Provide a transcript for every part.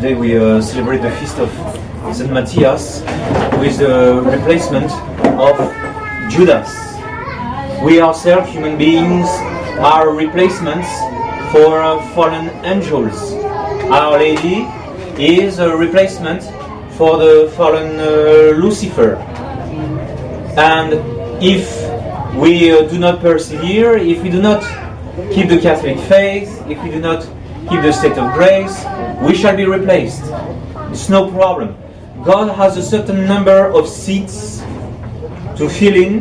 today we celebrate the feast of St. Matthias, who is the replacement of Judas. We ourselves, human beings, are replacements for fallen angels. Our Lady is a replacement for the fallen Lucifer. And if we do not persevere, if we do not keep the Catholic faith, if we do not keep the state of grace, we shall be replaced. It's no problem. God has a certain number of seats to fill in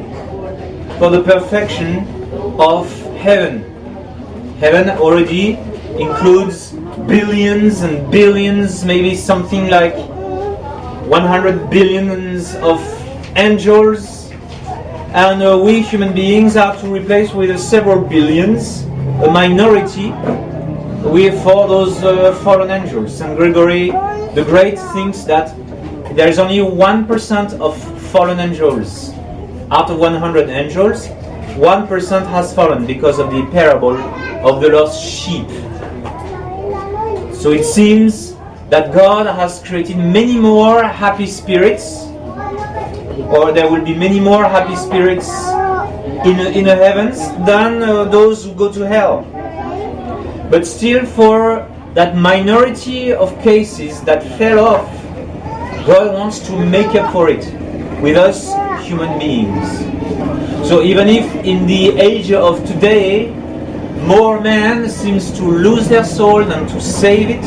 for the perfection of heaven. Heaven already includes billions and billions, maybe something like 100 billions of angels, and we human beings are to replace with several billions, a minority, for those fallen angels. St. Gregory the Great thinks that there is only 1% of fallen angels. Out of 100 angels, 1% has fallen because of the parable of the lost sheep. So it seems that God has created many more happy spirits, or there will be many more happy spirits in the heavens than those who go to hell. But still, for that minority of cases that fell off, God wants to make up for it with us human beings. So even if in the age of today more man seems to lose their soul than to save it,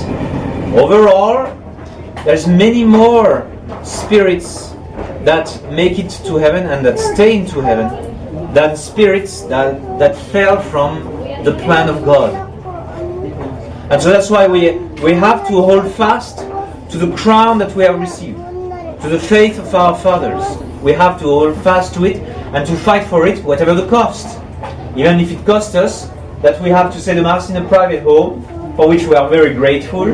overall there's many more spirits that make it to heaven and that stay into heaven than spirits that fell from the plan of God. And so that's why we have to hold fast to the crown that we have received, to the faith of our fathers. We have to hold fast to it and to fight for it, whatever the cost. Even if it costs us that we have to say the Mass in a private home, for which we are very grateful.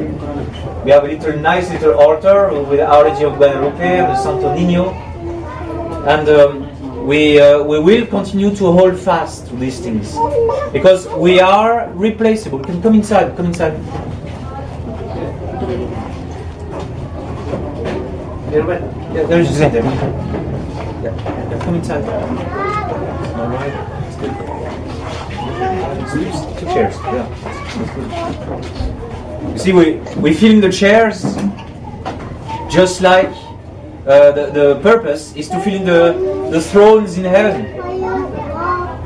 We have a nice little altar with Our Lady of Guadalupe, the Santo Niño, and we will continue to hold fast to these things, because we are replaceable. You can come inside, come inside. Yeah, there's a seat there. Yeah, come inside. All right. Two chairs. Yeah. You see, we fill in the chairs just like the purpose is to fill in the thrones in heaven.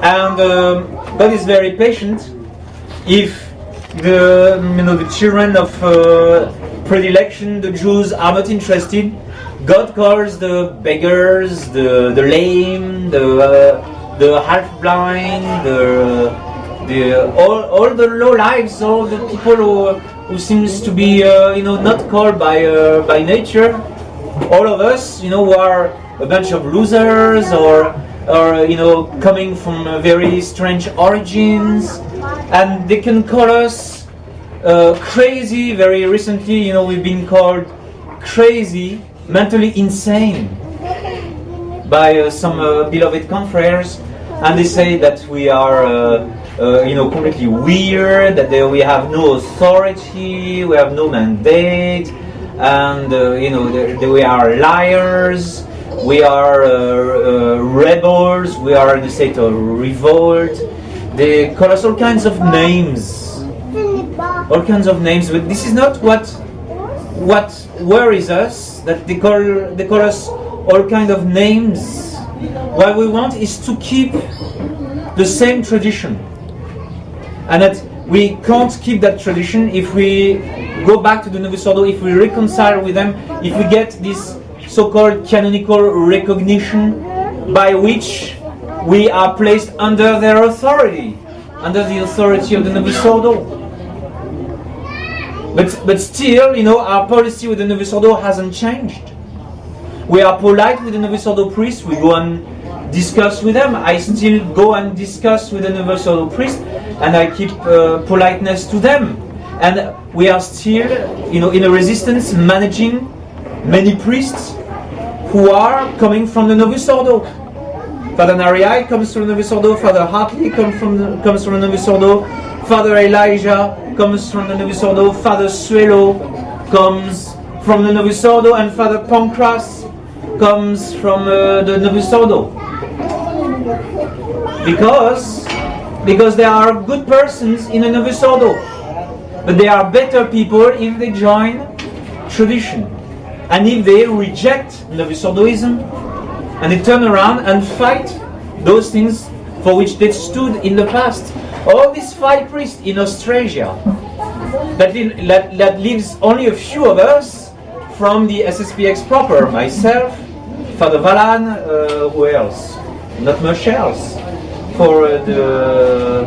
And God is very patient. If the children of predilection, the Jews, are not interested, God calls the beggars, the lame, the half blind, all the low lives, all the people who seems to be not called by nature. All of us, who are a bunch of losers or coming from very strange origins, and they can call us crazy. Very recently, we've been called crazy, mentally insane by some beloved confreres, and they say that we are completely weird, that we have no authority, we have no mandate, and we are liars, we are rebels, we are in a state of revolt. They call us all kinds of names, but this is not what worries us, that they call us all kinds of names. What we want is to keep the same tradition, and that we can't keep that tradition if we go back to the Novus Ordo, if we reconcile with them, if we get this so-called canonical recognition by which we are placed under their authority, under the authority of the Novus Ordo. But still, our policy with the Novus Ordo hasn't changed. We are polite with the Novus Ordo priests. We go and discuss with them. I still go and discuss with the Novus Ordo priest, and I keep politeness to them. And we are still, in a resistance, managing many priests who are coming from the Novus Ordo. Father Nariai comes from the Novus Ordo. Father Hartley comes from the Novus Ordo. Father Elijah comes from the Novus Ordo. Father Suelo comes from the Novus Ordo, and Father Pancras comes from the Novus Ordo. Because there are good persons in the Novus Ordo, but they are better people if they join tradition, and if they reject Novus Ordoism, and they turn around and fight those things for which they stood in the past. All these 5 priests in Australia, that leaves only a few of us from the SSPX proper, myself, Father Valan, who else? Not much else. For the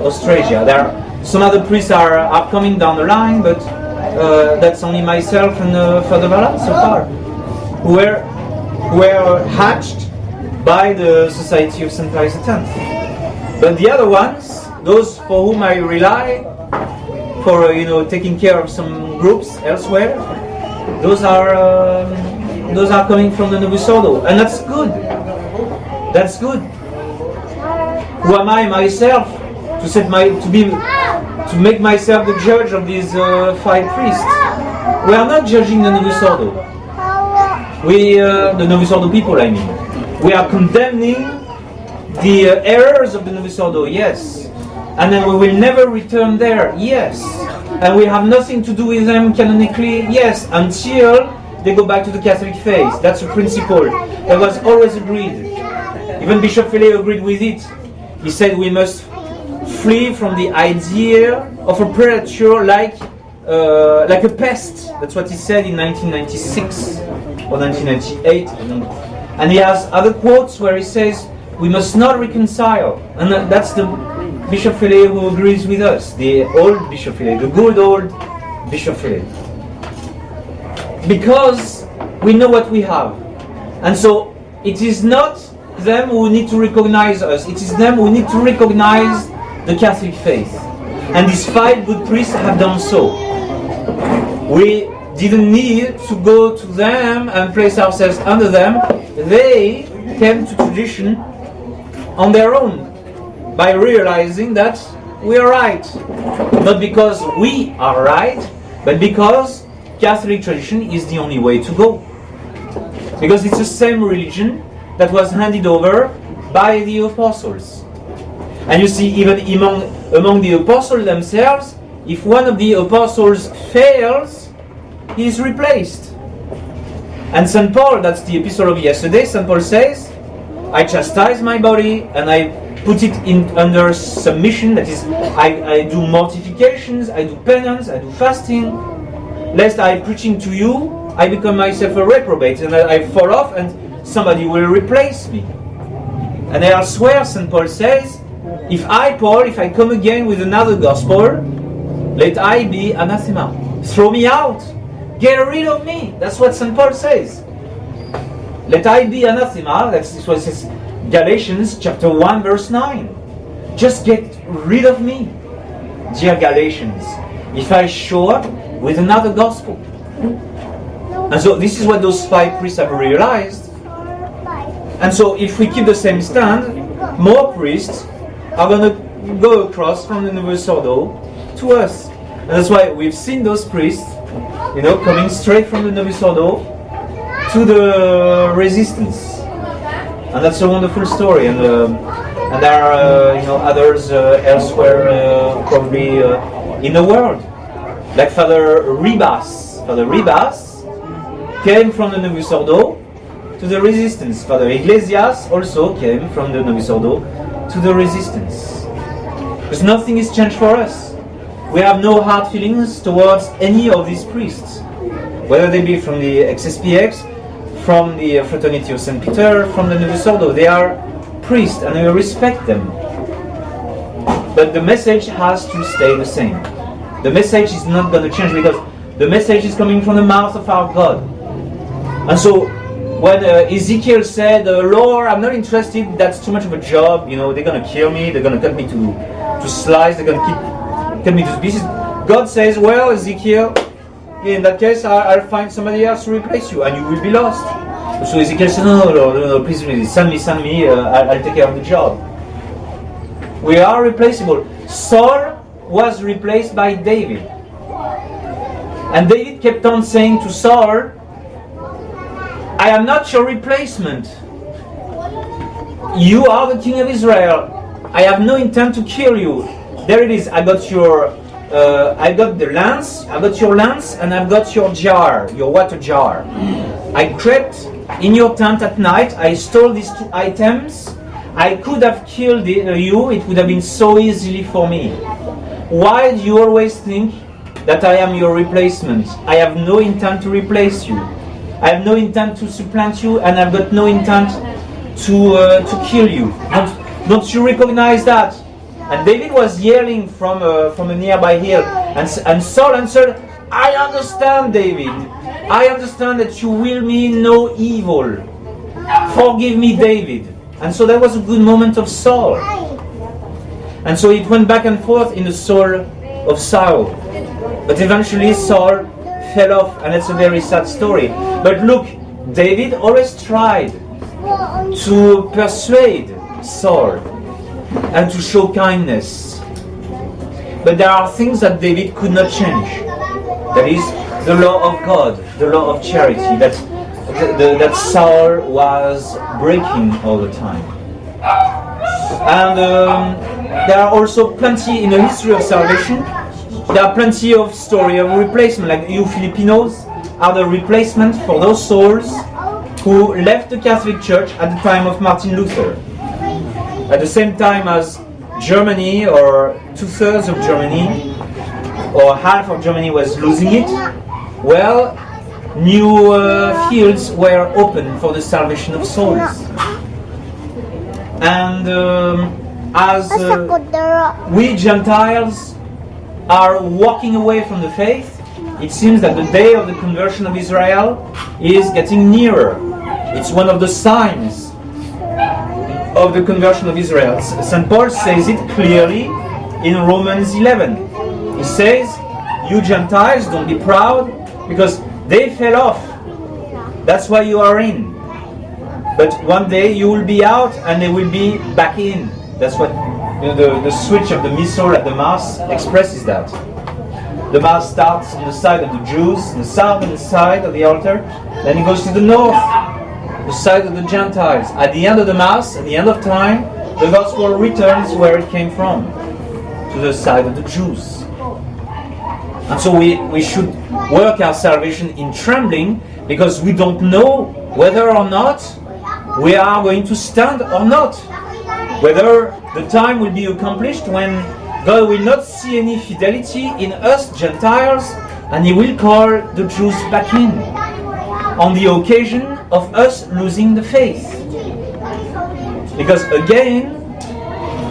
Australia, there are some other priests are coming down the line, but that's only myself and Father Valan so far, who were hatched by the Society of St. Pius X. But the other ones, those for whom I rely for taking care of some groups elsewhere, those are coming from the Novus Ordo, and that's good. That's good. Who am I myself to make myself the judge of these 5 priests? We are not judging the Novus Ordo. The Novus Ordo people, I mean. We are condemning the errors of the Novus Ordo, yes. And then we will never return there, yes. And we have nothing to do with them canonically, yes, until they go back to the Catholic faith. That's a principle that was always agreed. Even Bishop Fele agreed with it. He said we must flee from the idea of a predator like a pest. That's what he said in 1996 or 1998. And he has other quotes where he says we must not reconcile. And that's the Bishop Fele who agrees with us, the old Bishop Fele, the good old Bishop Fele. Because we know what we have. And so it is not them who need to recognize us, it is them who need to recognize the Catholic faith. And these 5 good priests have done so. We didn't need to go to them and place ourselves under them. They came to tradition on their own by realizing that we are right. Not because we are right, but because Catholic tradition is the only way to go. Because it's the same religion that was handed over by the apostles. And you see, even among the apostles themselves, if one of the apostles fails, he is replaced. And St. Paul, that's the epistle of yesterday, St. Paul says, I chastise my body and I put it under submission, that is, I do mortifications, I do penance, I do fasting, lest I preaching to you, I become myself a reprobate and I fall off and somebody will replace me. And elsewhere, St. Paul says, if I, Paul, if I come again with another gospel, let I be anathema. Throw me out. Get rid of me. That's what St. Paul says. Let I be anathema. That's what it says, Galatians chapter 1, verse 9. Just get rid of me, dear Galatians, if I show up with another gospel. And so this is what those 5 priests have realized. And so if we keep the same stand, more priests are going to go across from the Novus Ordo to us. And that's why we've seen those priests, coming straight from the Novus Ordo to the resistance. And that's a wonderful story. And there are others elsewhere, probably in the world, like Father Ribas. Father Ribas came from the Novus Ordo to the resistance. Father Iglesias also came from the Novus Ordo to the resistance. Because nothing is changed for us. We have no hard feelings towards any of these priests, whether they be from the XSPX, from the Fraternity of St. Peter, from the Novus Ordo. They are priests and we respect them. But the message has to stay the same. The message is not going to change because the message is coming from the mouth of our God. And so when Ezekiel said, Lord, I'm not interested, that's too much of a job, they're going to kill me, they're going to cut me to slice, they're going to cut me to pieces. God says, well, Ezekiel, in that case, I'll find somebody else to replace you, and you will be lost. So Ezekiel said, no, please, send me, I'll take care of the job. We are replaceable. Saul was replaced by David. And David kept on saying to Saul, I am not your replacement. You are the king of Israel. I have no intent to kill you. There it is. I got the lance. I got your lance, and I've got your jar, your water jar. I crept in your tent at night. I stole these two items. I could have killed you. It would have been so easily for me. Why do you always think that I am your replacement? I have no intent to replace you. I have no intent to supplant you, and I've got no intent to kill you. Don't you recognize that? And David was yelling from a nearby hill, and Saul answered, I understand, David. I understand that you will mean no evil. Forgive me, David. And so that was a good moment of Saul. And so it went back and forth in the soul of Saul. But eventually Saul fell off, and it's a very sad story. But look, David always tried to persuade Saul and to show kindness. But there are things that David could not change. That is the law of God, the law of charity, that Saul was breaking all the time. And there are also plenty in the history of salvation. There are plenty of stories of replacement, like you Filipinos are the replacement for those souls who left the Catholic Church at the time of Martin Luther. At the same time as Germany, or 2/3 of Germany, or half of Germany was losing it, well, new fields were open for the salvation of souls. And as we Gentiles are walking away from the faith, it seems that the day of the conversion of Israel is getting nearer. It's one of the signs of the conversion of Israel. St. Paul says it clearly in Romans 11. He says, you Gentiles, don't be proud, because they fell off. That's why you are in. But one day you will be out and they will be back in. That's what the switch of the missal at the Mass expresses that. The Mass starts on the side of the Jews, on the southern side of the altar, then it goes to the north, the side of the Gentiles. At the end of the Mass, at the end of time, the Gospel returns where it came from, to the side of the Jews. And so we should work our salvation in trembling, because we don't know whether or not we are going to stand or not. Whether the time will be accomplished when God will not see any fidelity in us Gentiles, and He will call the Jews back in on the occasion of us losing the faith. Because again,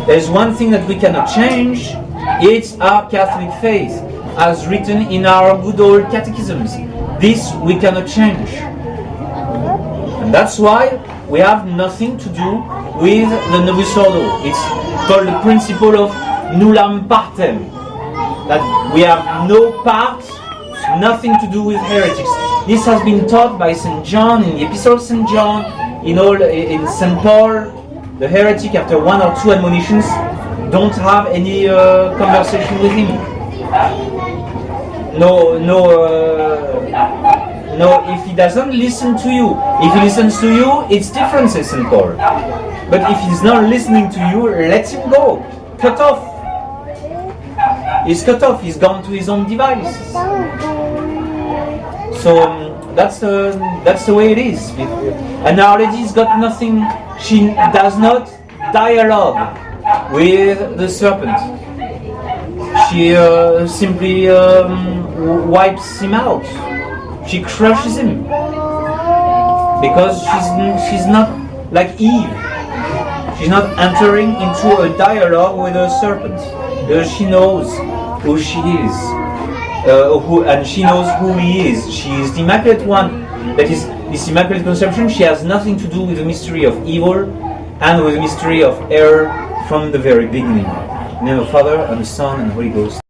there's one thing that we cannot change. It's our Catholic faith, as written in our good old catechisms. This we cannot change. And that's why we have nothing to do with the Novus Ordo. It's called the principle of nullam partem, that we have no part, nothing to do with heretics. This has been taught by St. John in the Epistle of St. John, in St. Paul. The heretic, after one or two admonitions, don't have any conversation with him. No, if he doesn't listen to you. If he listens to you, it's different, says St. Paul. But if he's not listening to you, let him go. Cut off. He's cut off. He's gone to his own device. So that's the way it is. And Our Lady's got nothing. She does not dialogue with the serpent. She simply wipes him out. She crushes him, because she's not like Eve. She's not entering into a dialogue with a serpent, because she knows who she is, and she knows who he is. She is the Immaculate One. That is, this Immaculate Conception. She has nothing to do with the mystery of evil and with the mystery of error from the very beginning. In the name of the Father, and the Son, and the Holy Ghost.